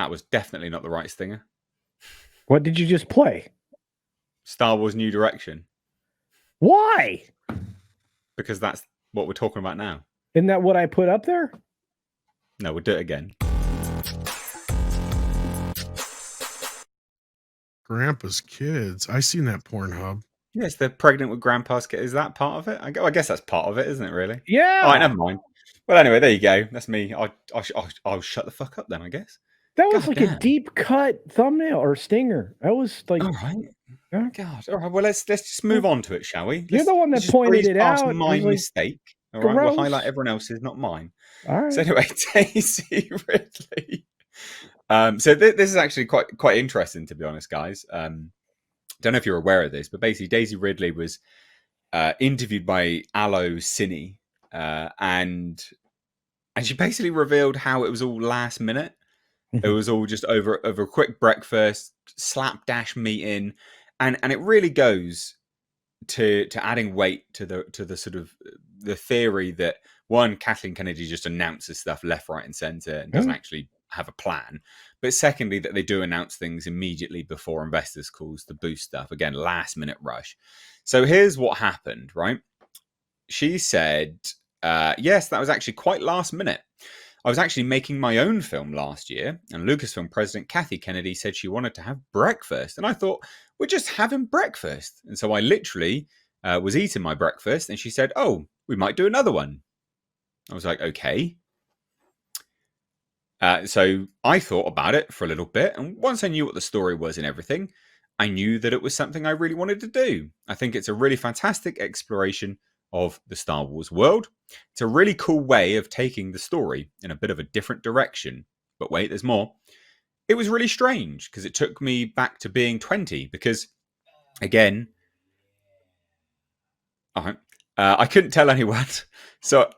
That was definitely not the right stinger. What did you just play? Star Wars New Direction. Why? Because that's what we're talking about now. Isn't that what I put up there? No, we'll do it again. Grandpa's Kids. I seen that Pornhub. Yes, they're pregnant with Grandpa's kids. Is that part of it? I guess that's part of it, isn't it? Really? Yeah. All right, never mind. Well, anyway, there you go. That's me. I'll shut the fuck up then, I guess. That was like a deep cut thumbnail or stinger. That was like, all right. Yeah. God. All right. Well, let's just move on to it, shall we? You're the one that pointed it out. My mistake. All right. We'll highlight everyone else's, not mine. All right. So anyway, Daisy Ridley. So this is actually quite interesting, to be honest, guys. Don't know if you're aware of this, but basically Daisy Ridley was interviewed by Allo Cine, and she basically revealed how it was all last minute. It was all just over a quick breakfast, slapdash meeting, and it really goes to adding weight to the sort of the theory that one, Kathleen Kennedy just announces stuff left, right, and center and doesn't actually have a plan. But secondly, that they do announce things immediately before investors' calls to boost stuff. Again, last minute rush. So here's what happened, right? She said, yes, that was actually quite last minute. I was actually making my own film last year, and Lucasfilm president Kathy Kennedy said she wanted to have breakfast. And I thought, we're just having breakfast. And so I literally was eating my breakfast, and she said, oh, we might do another one. I was like, okay. So I thought about it for a little bit, and once I knew what the story was and everything, I knew that it was something I really wanted to do. I think it's a really fantastic exploration of the Star Wars world. It's a really cool way of taking the story in a bit of a different direction. But wait, there's more. It was really strange because it took me back to being 20 because, again, I couldn't tell anyone. So,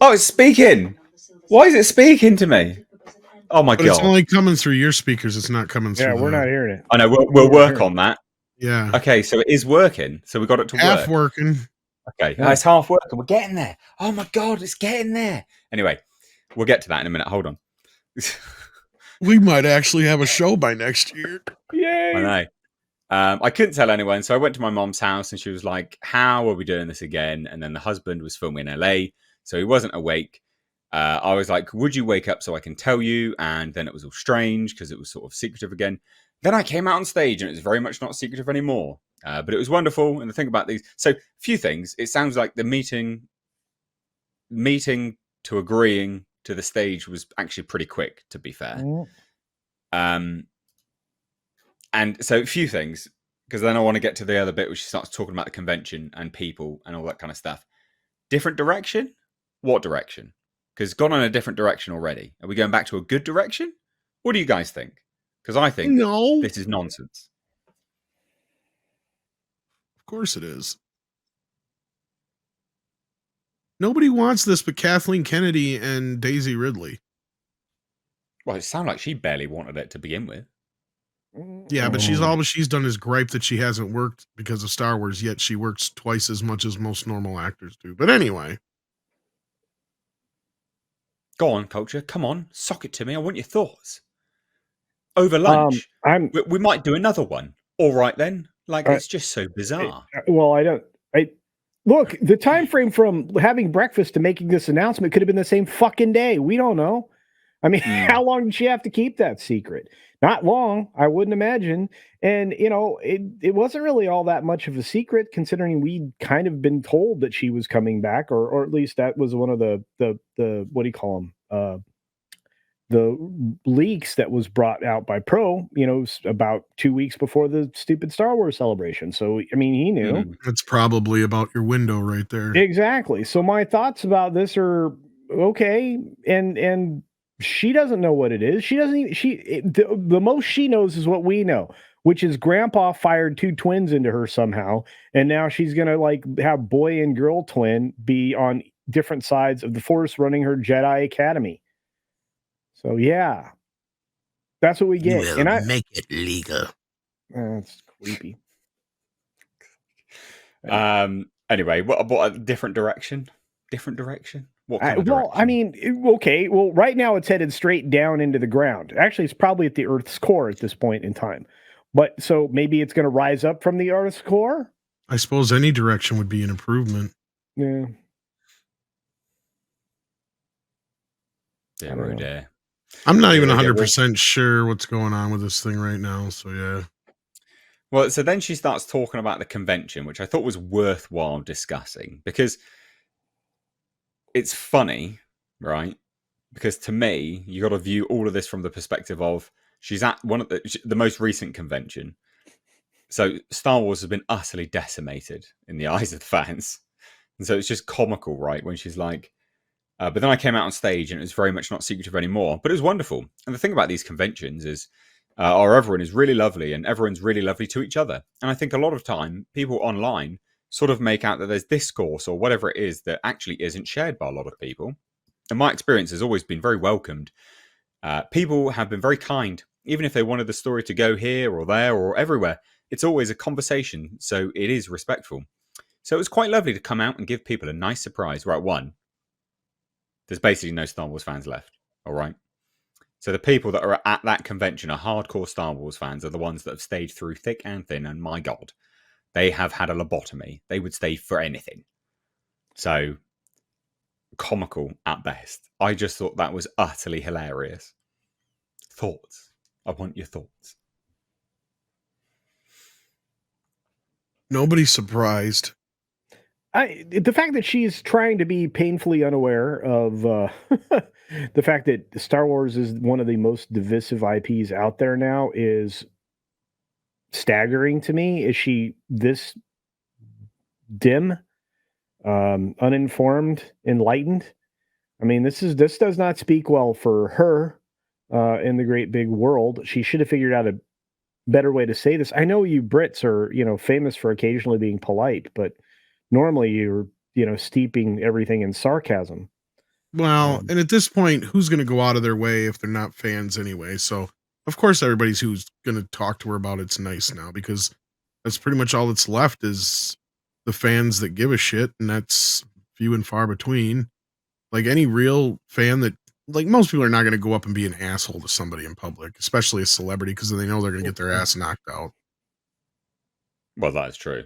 oh, it's speaking. Why is it speaking to me? Oh my God. It's only coming through your speakers. It's not coming through. Yeah, we're not hearing it. I know. We'll work on that. Yeah. Okay, so it is working. So we got it to half working. Okay, it's half working. We're getting there. Oh my God, it's getting there. Anyway, we'll get to that in a minute. Hold on. We might actually have a show by next year. Yay! I know. I couldn't tell anyone, so I went to my mom's house, and she was like, "How are we doing this again?" And then the husband was filming in LA, so he wasn't awake. I was like, "Would you wake up so I can tell you?" And then it was all strange because it was sort of secretive again. Then I came out on stage, and it was very much not secretive anymore. But it was wonderful. And the thing about these, so few things. It sounds like the meeting to agreeing to the stage was actually pretty quick, to be fair. And so a few things, because then I want to get to the other bit, which starts talking about the convention and people and all that kind of stuff. Different direction? What direction? Because it's gone in a different direction already. Are we going back to a good direction? What do you guys think? Because I think this is nonsense. Of course it is. Nobody wants this but Kathleen Kennedy and Daisy Ridley. Well, it sounded like she barely wanted it to begin with. Yeah, but all she's done is gripe that she hasn't worked because of Star Wars, yet she works twice as much as most normal actors do. But anyway. Go on, Culture. Come on. Sock it to me. I want your thoughts. Over lunch. We might do another one. All right, then. Like, it's just so bizarre. Look, the time frame from having breakfast to making this announcement could have been the same fucking day. We don't know. I mean, how long did she have to keep that secret? Not long, I wouldn't imagine. And, it wasn't really all that much of a secret, considering we'd kind of been told that she was coming back, or at least that was one of the what do you call them? The leaks that was brought out by Pro, about 2 weeks before the stupid Star Wars celebration. So, I mean, he knew. That's probably about your window right there. Exactly. So my thoughts about this are okay. And she doesn't know what it is. She doesn't even, the most she knows is what we know, which is Grandpa fired two twins into her somehow. And now she's going to have boy and girl twin be on different sides of the Force running her Jedi Academy. So yeah, that's what we get. And I make it legal. That's creepy. Anyway, what a different direction? Different direction? What kind of direction? I mean, okay. Well, right now it's headed straight down into the ground. Actually, it's probably at the Earth's core at this point in time. But so maybe it's going to rise up from the Earth's core. I suppose any direction would be an improvement. Yeah. Dear, oh dear. I'm not even 100% sure what's going on with this thing right now. So, yeah. Well, so then she starts talking about the convention, which I thought was worthwhile discussing because it's funny, right? Because to me, you got to view all of this from the perspective of she's at one of the most recent convention. So Star Wars has been utterly decimated in the eyes of the fans. And so it's just comical, right? When she's like, but then I came out on stage and it was very much not secretive anymore. But it was wonderful. And the thing about these conventions is everyone is really lovely and everyone's really lovely to each other. And I think a lot of time people online sort of make out that there's discourse or whatever it is that actually isn't shared by a lot of people. And my experience has always been very welcomed. People have been very kind, even if they wanted the story to go here or there or everywhere. It's always a conversation, so it is respectful. So it was quite lovely to come out and give people a nice surprise. Right, one, there's basically no Star Wars fans left, all right? So the people that are at that convention are hardcore Star Wars fans, are the ones that have stayed through thick and thin, and my God, they have had a lobotomy. They would stay for anything. So, comical at best. I just thought that was utterly hilarious. Thoughts? I want your thoughts. Nobody's surprised. The fact that she's trying to be painfully unaware of the fact that Star Wars is one of the most divisive IPs out there now is staggering to me. Is she this dim, uninformed, enlightened? I mean, this does not speak well for her in the great big world. She should have figured out a better way to say this. I know you Brits are, famous for occasionally being polite, but normally you're, steeping everything in sarcasm. Well, and at this point, who's going to go out of their way if they're not fans anyway? So, of course, everybody's who's going to talk to her about it's nice now, because that's pretty much all that's left is the fans that give a shit, and that's few and far between. Like any real fan that, like, most people are not going to go up and be an asshole to somebody in public, especially a celebrity, because they know they're going to get their ass knocked out. Well, that is true.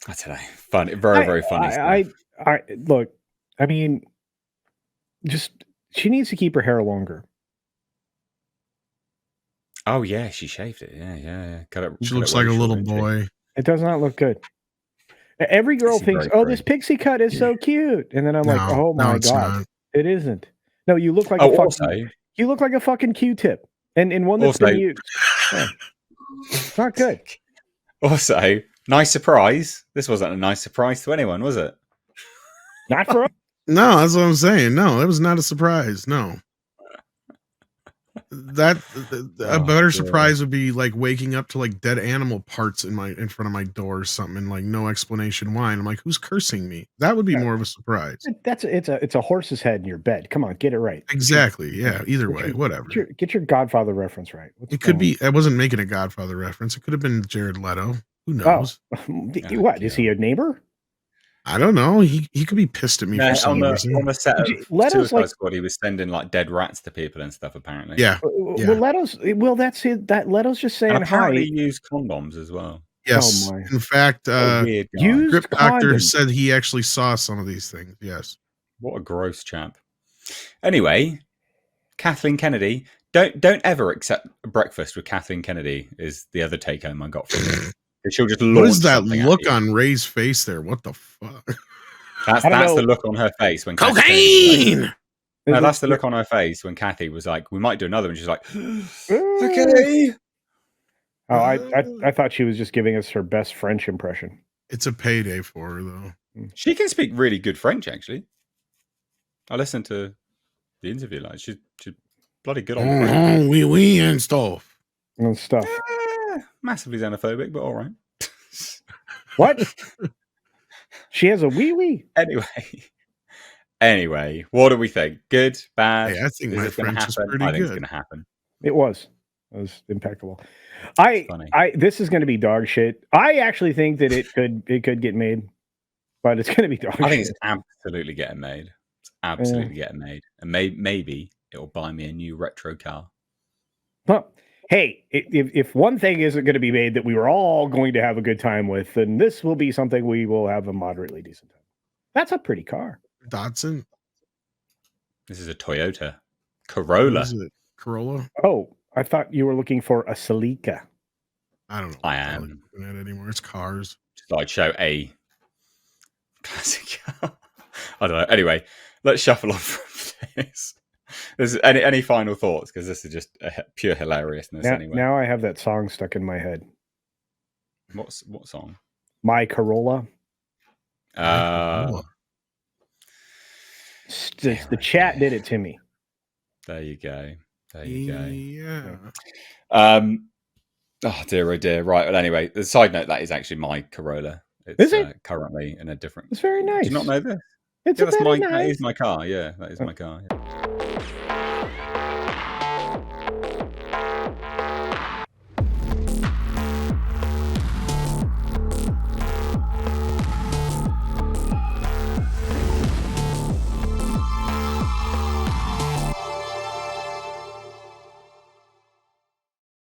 I don't know. Funny, very funny stuff. I look. I mean, just she needs to keep her hair longer. Oh yeah, she shaved it. Yeah. She looks like a little boy. It does not look good. Every girl thinks, "Oh, this pixie cut is so cute," and then I'm like, "Oh my God, it isn't." No, you look like you look like a fucking Q-tip, and one that's been used. Yeah. It's not good. Also, nice surprise. This wasn't a nice surprise to anyone, was it? Not for us. No, that's what I'm saying. No, it was not a surprise. No. That a better surprise would be like waking up to like dead animal parts in front of my door or something, and like no explanation why. And I'm like, who's cursing me? That would be more of a surprise. It's a horse's head in your bed. Come on, get it right. Exactly. Yeah. Either way, whatever. Get your Godfather reference right. It could be. I wasn't making a Godfather reference. It could have been Jared Leto. Who knows? What is he, a neighbor? I don't know. He could be pissed at me for some reason. On the set of Suicide Squad, he was sending like dead rats to people and stuff. Apparently, yeah. Well, that's it. That Leto's just saying and apparently hi. He used condoms as well. Yes. Oh, in fact, Grip Doctor said he actually saw some of these things. Yes. What a gross chap. Anyway, Kathleen Kennedy. Don't ever accept breakfast with Kathleen Kennedy. Is the other take home I got from her. She'll just what is that look on Ray's face there? What the fuck? That's the look on her face when cocaine. No, that's the look on her face when Kathy was like, "We might do another," and she's like, "Okay." Oh, I thought she was just giving us her best French impression. It's a payday for her, though. She can speak really good French, actually. I listened to the interview; like she's bloody good on the French. Oui, and stuff. And stuff. Massively xenophobic, but all right. What? She has a wee. Anyway, what do we think? Good, bad? Hey, I think my French is pretty good. I think it's going to happen. It was impeccable. This is going to be dog shit. I actually think that it could get made. but it's going to be dog I think shit. it's absolutely getting made. It's absolutely getting made, and maybe it will buy me a new retro car. Well, hey, if one thing isn't going to be made that we were all going to have a good time with, then this will be something we will have a moderately decent time. That's a pretty car. Datsun. This is a Toyota Corolla. What is it? Corolla? Oh, I thought you were looking for a Celica. I don't know. I what am. looking at anymore. It's cars. Just thought I'd show a classic car. I don't know. Anyway, let's shuffle on from this. There's any final thoughts? Because this is just pure hilariousness. Anyway, Now I have that song stuck in my head. what song? My Corolla. Corolla. The chat did it to me. There you go. Yeah. Oh dear, oh dear. Right. Well, anyway, the side note, that is actually my Corolla. It's Is it? Currently in a different. It's very nice. Do you not know this? It's Yeah, that's very That nice. is my car. Yeah, that is my car. Yeah.